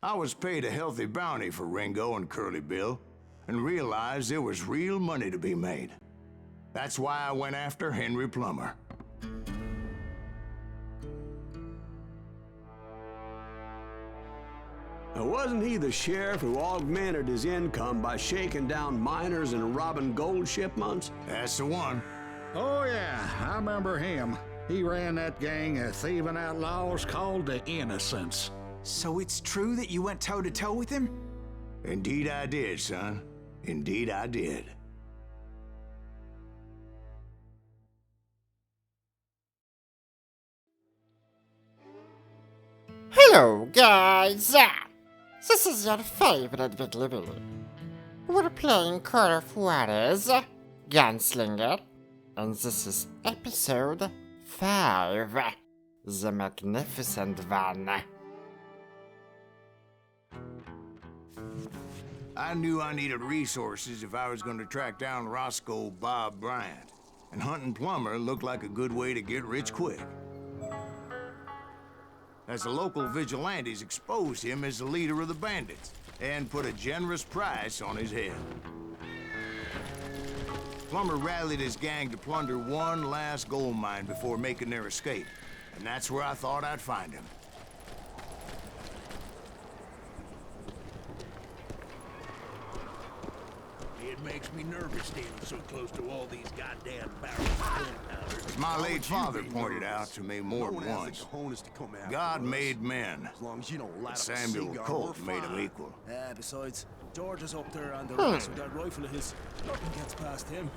I was paid a healthy bounty for Ringo and Curly Bill, and realized there was real money to be made. That's why I went after Henry Plummer. Wasn't he the sheriff who augmented his income by shaking down miners and robbing gold shipments? That's the one. Oh yeah, I remember him. He ran that gang of thieving outlaws called the Innocents. So it's true that you went toe-to-toe with him? Indeed I did, son. Indeed I did. Hello, guys! This is your favorite Wiggly Willy. We're playing Call of Juarez, Gunslinger, and this is episode 5, the magnificent one. I knew I needed resources if I was going to track down Roscoe Bob Bryant, and hunting Plummer looked like a good way to get rich quick. As the local vigilantes exposed him as the leader of the bandits, and put a generous price on his head. Plummer rallied his gang to plunder one last gold mine before making their escape, and that's where I thought I'd find him. It makes me nervous standing so close to all these goddamn barrels of gunpowder. As my late father pointed out to me more than once, God made men, but Samuel Colt made them equal. Besides, George is up there on the rocks with that rifle of his. Nothing gets past him.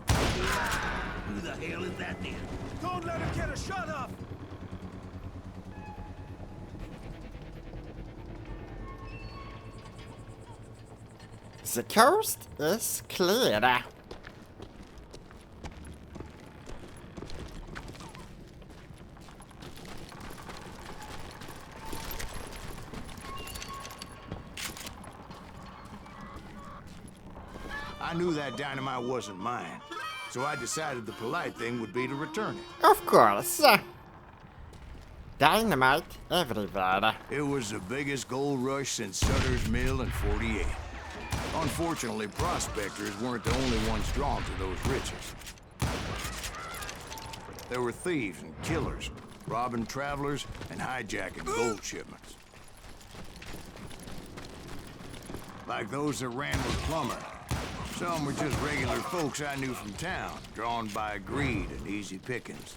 Who the hell is that then? Don't let him get a shot off! The coast is clear. I knew that dynamite wasn't mine, so I decided the polite thing would be to return it. Of course. Dynamite everywhere. It was the biggest gold rush since Sutter's Mill in '48. Unfortunately, prospectors weren't the only ones drawn to those riches. There were thieves and killers, robbing travelers and hijacking gold shipments. Like those that ran with Plummer. Some were just regular folks I knew from town, drawn by greed and easy pickings.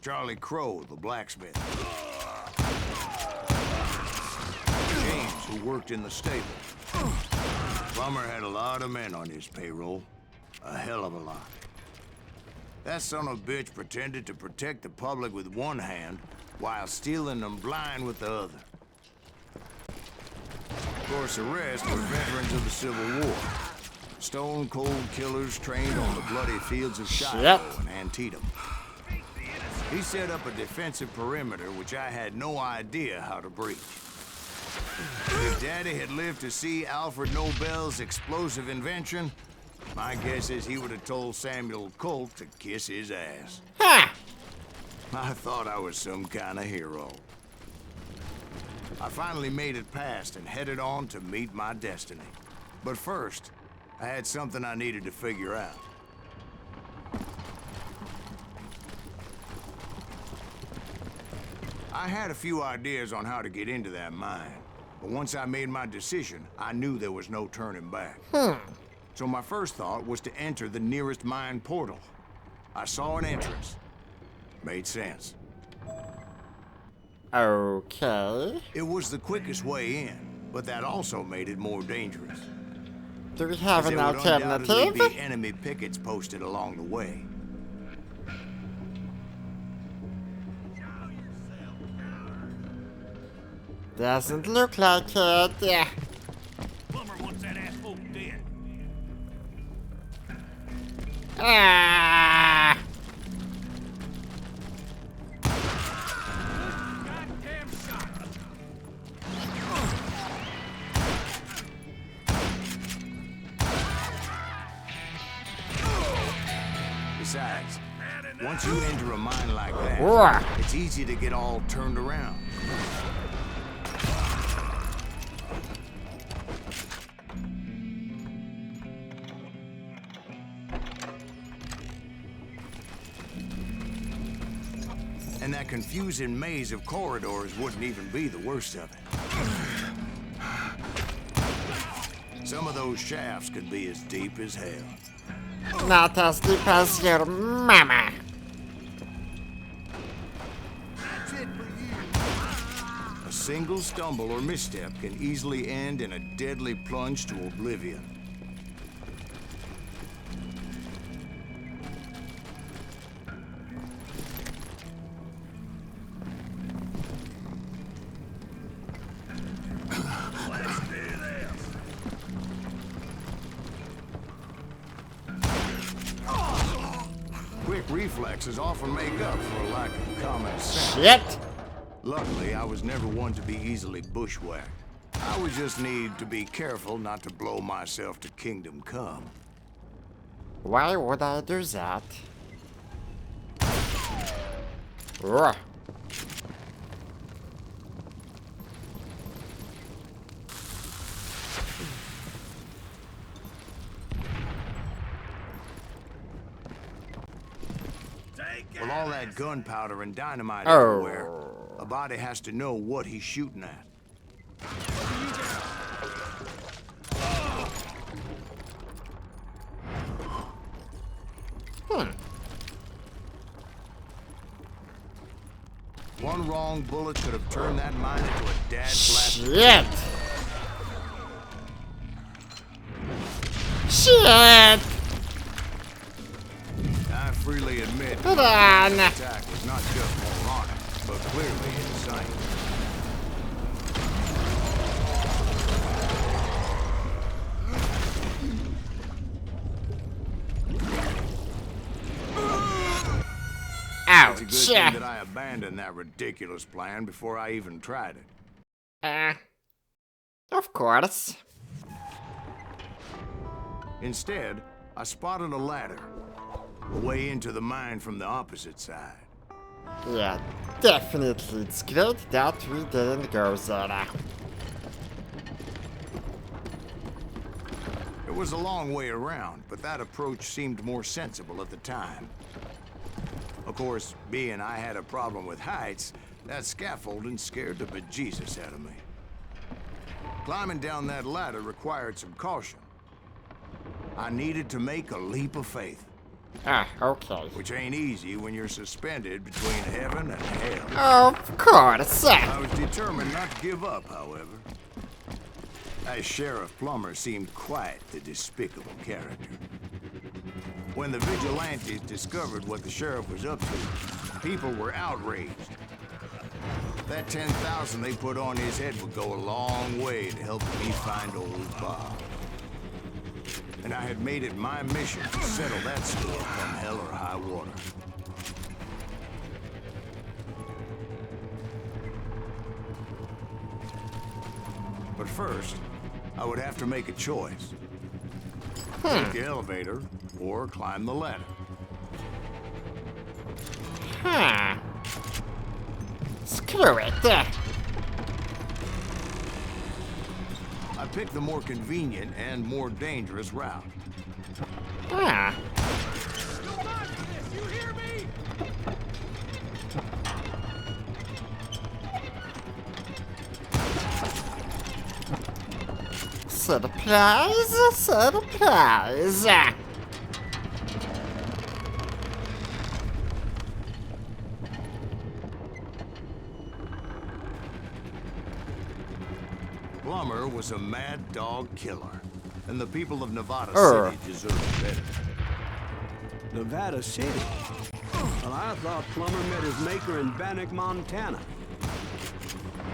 Charlie Crow, the blacksmith. James, who worked in the stable. Plummer had a lot of men on his payroll. A hell of a lot. That son of a bitch pretended to protect the public with one hand while stealing them blind with the other. Of course, the rest were veterans of the Civil War. Stone-cold killers trained on the bloody fields of Shiloh and Antietam. He set up a defensive perimeter which I had no idea how to breach. If Daddy had lived to see Alfred Nobel's explosive invention, my guess is he would have told Samuel Colt to kiss his ass. Ha! I thought I was some kind of hero. I finally made it past and headed on to meet my destiny. But first, I had something I needed to figure out. I had a few ideas on how to get into that mine, but once I made my decision, I knew there was no turning back. So my first thought was to enter the nearest mine portal. I saw an entrance. Made sense. Okay. It was the quickest way in, but that also made it more dangerous. Do we have an There would undoubtedly alternative? be enemy pickets posted along the way. Doesn't look like it. Yeah. Plummer wants that asshole dead. Ah! Goddamn shot. Besides, Once you enter a mine like that, Roar. it's easy to get all turned around. And that confusing maze of corridors wouldn't even be the worst of it. Some of those shafts could be as deep as hell. Not as deep as your mama. A single stumble or misstep can easily end in a deadly plunge to oblivion. Quick reflexes often make up for a lack of common sense. Shit. Luckily, I was never one to be easily bushwhacked. I would just need to be careful not to blow myself to kingdom come. Why would I do that? Roar. With all that gunpowder and dynamite Oh. everywhere, a body has to know what he's shooting at. One wrong bullet could have turned that mine into a dad flat. Shit. Shit. I freely admit Hold the on. attack was not just moronic, but clearly insane. It's a good Ouch. thing that I abandoned that ridiculous plan before I even tried it. Of course. Instead, I spotted a ladder, a way into the mine from the opposite side. Yeah, definitely. It's great that we didn't go there. It was a long way around, but that approach seemed more sensible at the time. Of course, being I had a problem with heights, that scaffolding scared the bejesus out of me. Climbing down that ladder required some caution. I needed to make a leap of faith, Okay. which ain't easy when you're suspended between heaven and hell. Of course. I was determined not to give up, however. As Sheriff Plummer seemed quite the despicable character. When the vigilantes discovered what the sheriff was up to, people were outraged. That 10,000 they put on his head would go a long way to helping me find old Bob. And I had made it my mission to settle that score come hell or high water. But first, I would have to make a choice. Take the elevator or climb the ladder. Screw it. I picked the more convenient and more dangerous route. Surprise, surprise. Plummer was a mad dog killer, and the people of Nevada Urgh. City deserved better. Nevada City? Well, I thought Plummer met his maker in Bannock, Montana.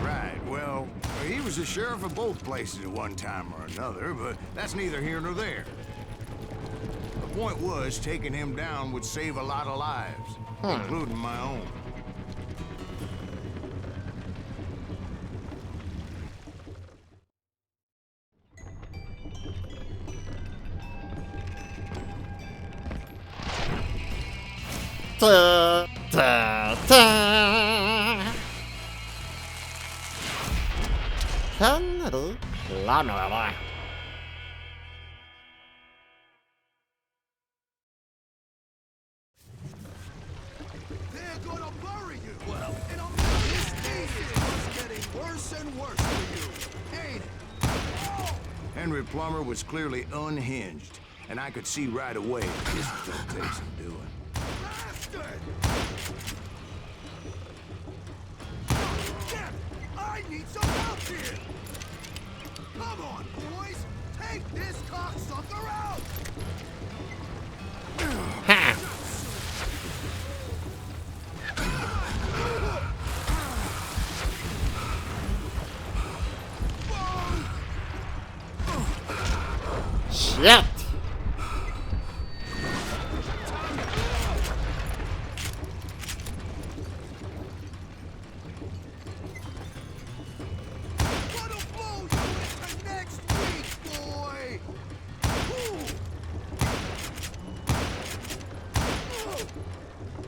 Right, well, he was the sheriff of both places at one time or another, but that's neither here nor there. The point was, taking him down would save a lot of lives, including my own. Da, da, da. Henry Lammel. They're gonna bury you. Well, and this season is getting worse and worse for you, ain't it? Henry Plummer was clearly unhinged, and I could see right away this was gonna take some doing. Bastard! Damn it! I need some help here! Come on, boys! Take this cocksucker out! Ha! Shit! What'll blow you into next week, boy?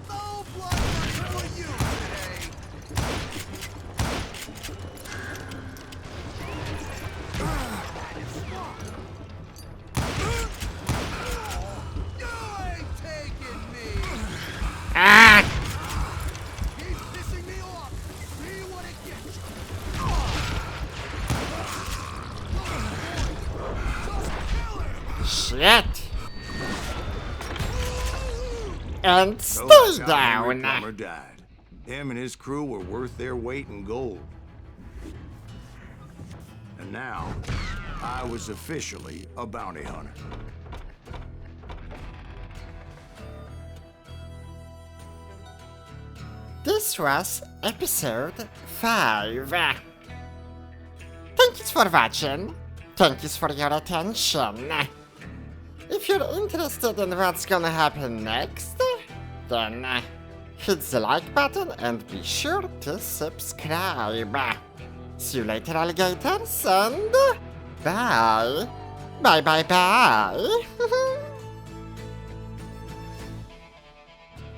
No blood money for you today! You ain't taking me! Ah! Keep pissing me off! See what it gets you! Just kill him! Shit! And So stay that's how Henry down. Plummer died. Him and his crew were worth their weight in gold. And now, I was officially a bounty hunter. This was episode 5. Thank you for watching. Thank you for your attention. If you're interested in what's gonna happen next, then hit the like button and be sure to subscribe. See you later, alligators, and bye. Bye, bye, bye.